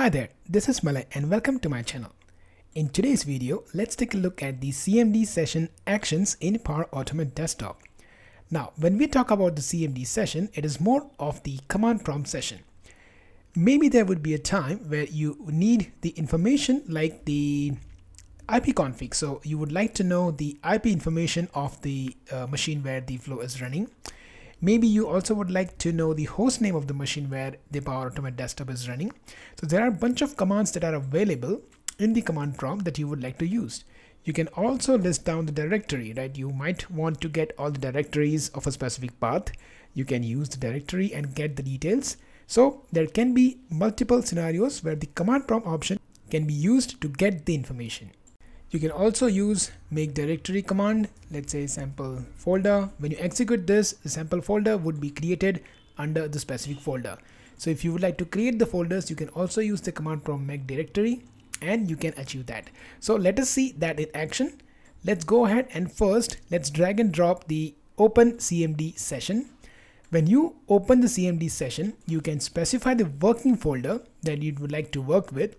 Hi there, this is Malay and welcome to my channel. In today's video, let's take a look at the CMD session actions in Power Automate Desktop. Now, when we talk about the CMD session, it is more of the command prompt session. Maybe there would be a time where you need the information like the IP config. So you would like to know the IP information of the machine where the flow is running. Maybe you also would like to know the host name of the machine where the Power Automate Desktop is running. So there are a bunch of commands that are available in the command prompt that you would like to use. You can also list down the directory, right? You might want to get all the directories of a specific path. You can use the directory and get the details. So there can be multiple scenarios where the command prompt option can be used to get the information. You can also use make directory command, let's say sample folder. When you execute this, the sample folder would be created under the specific folder. So if you would like to create the folders, you can also use the command prompt make directory and you can achieve that. So let us see that in action. Let's go ahead and first let's drag and drop the open CMD session. When you open the CMD session, you can specify the working folder that you would like to work with.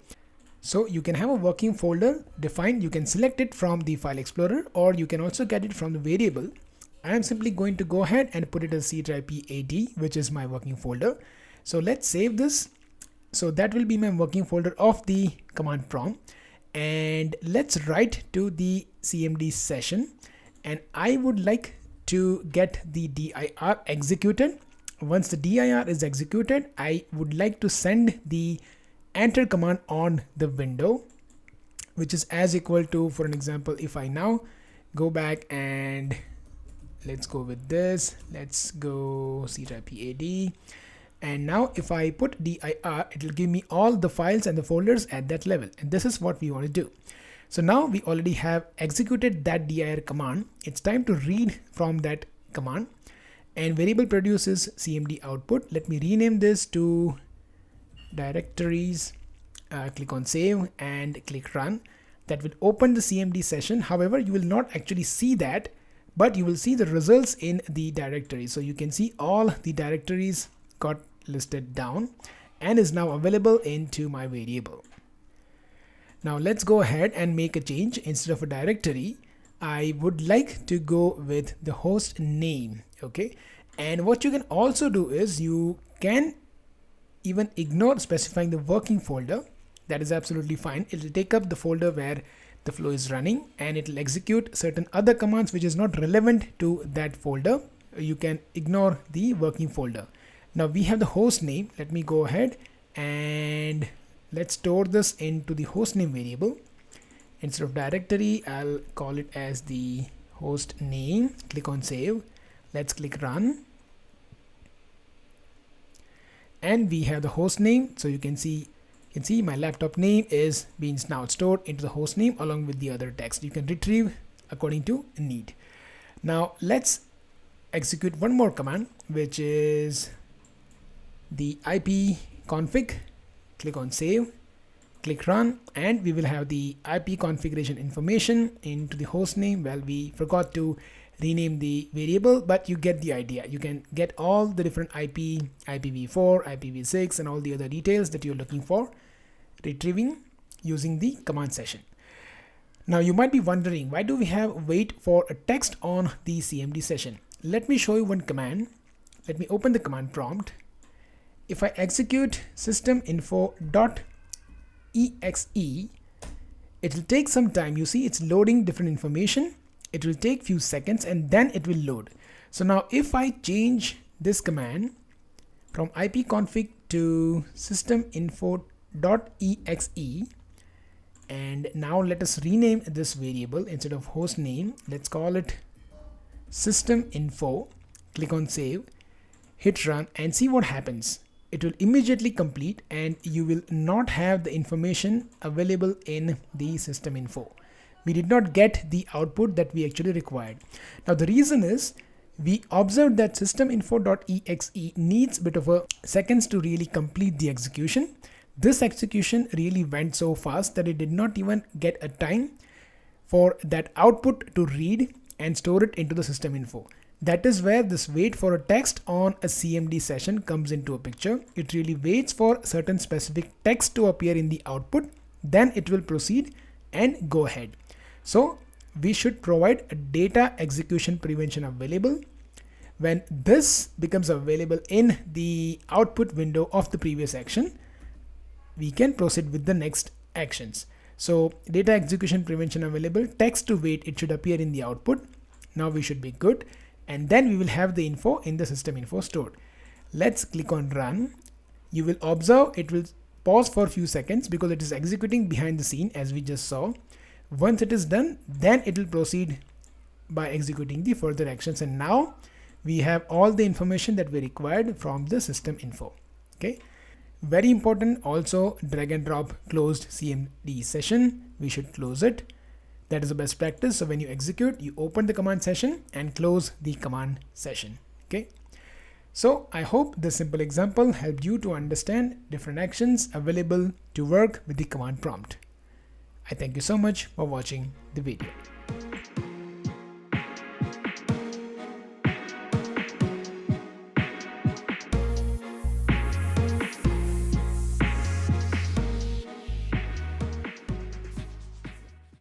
So you can have a working folder defined. You can select it from the file explorer or you can also get it from the variable. I am simply going to go ahead and put it as C-AD, which is my working folder. So let's save this. So that will be my working folder of the command prompt. And let's write to the CMD session. And I would like to get the dir executed. Once the dir is executed, I would like to send the enter command on the window, which is as equal to, for an example, if I now go back and let's go with this, let's go C-AD, and now if I put dir, it will give me all the files and the folders at that level, and this is what we want to do. So now we already have executed that dir command. It's time to read from that command, and variable produces CMD output. Let me rename this to directories, click on save and click run. That will open the CMD session. However, you will not actually see that, but you will see the results in the directory. So you can see all the directories got listed down and is now available into my variable. Now let's go ahead and make a change. Instead of a directory, I would like to go with the host name. Okay, and what you can also do is you can even ignore specifying the working folder. That is absolutely fine. It will take up the folder where the flow is running and it will execute certain other commands which is not relevant to that folder. You can ignore the working folder. Now we have the host name. Let me go ahead and let's store this into the host name variable. Instead of directory, I'll call it as the host name. Click on save. Let's click run. And we have the host name. So you can see my laptop name is being now stored into the host name along with the other text. You can retrieve according to need. Now let's execute one more command, which is the IP config. Click on save, click run, and we will have the IP configuration information into the host name. Well, we forgot to rename the variable, but you get the idea. You can get all the different IP, IPv4, IPv6, and all the other details that you're looking for, retrieving using the command session. Now you might be wondering, why do we have wait for a text on the CMD session? Let me show you one command. Let me open the command prompt. If I execute systeminfo.exe, it will take some time. You see it's loading different information. It will take few seconds and then it will load. So now if I change this command from ipconfig to systeminfo.exe, and now let us rename this variable. Instead of host name, let's call it systeminfo. Click on save, hit run, and see what happens. It will immediately complete and you will not have the information available in the system info. We did not get the output that we actually required. Now the reason is we observed that systeminfo.exe needs a bit of a seconds to really complete the execution. This execution really went so fast that it did not even get a time for that output to read and store it into the system info. That is where this wait for a text on a CMD session comes into a picture. It really waits for certain specific text to appear in the output, then it will proceed and go ahead. So we should provide a data execution prevention available. When this becomes available in the output window of the previous action, we can proceed with the next actions. So data execution prevention available, text to wait, it should appear in the output. Now we should be good. And then we will have the info in the system info stored. Let's click on run. You will observe it will pause for a few seconds because it is executing behind the scene as we just saw. Once it is done, then it will proceed by executing the further actions. And now we have all the information that we required from the system info. Okay. Very important also, drag and drop closed CMD session. We should close it. That is the best practice. So when you execute, you open the command session and close the command session. Okay. So I hope this simple example helped you to understand different actions available to work with the command prompt. I thank you so much for watching the video.